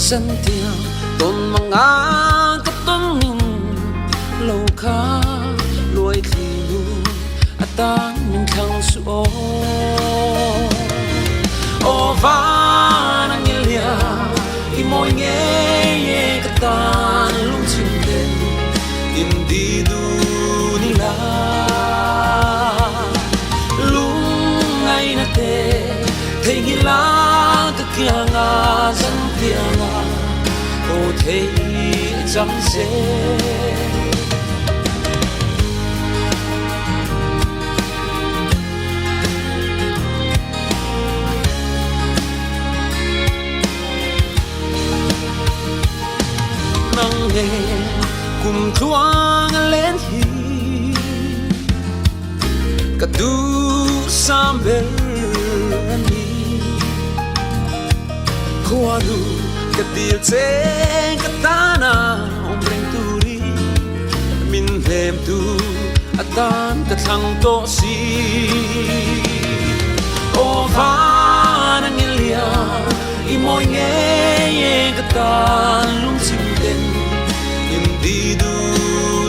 sân tia tôn mang á cất tôn min lâu khá lùi thì lu tan mình khăng suo o va nang ilia I moi nge katan lung chim den in di du ni la lung ai na te thei gi la ka kia nga san kia nga o thei chẳng se cùng thuang lên hi cả du sam bên đi khoa du cả tia che cả ta na ông reng turi min hem tu atan cả thang to si o va nang ilia I moi nge cả ta lung chim den đi du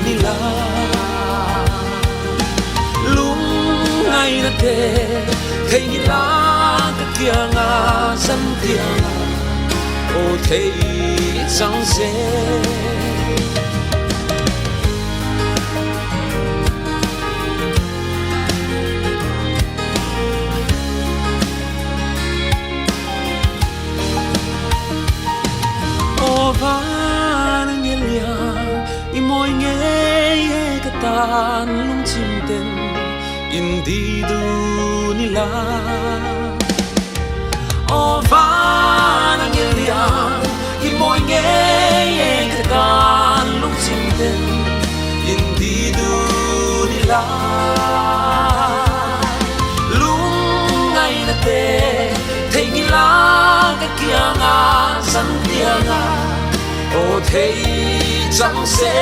ni la lung ngay na te thấy ni la cái kia nga san tia o thấy chẳng se o va I moi nge katan lung chim ten in di du ni la o va nang ilia I moi nge katan lung chim ten in di du ni la lung ai na te thei gi la ka kia nga san tia nga o thei chẳng sẽ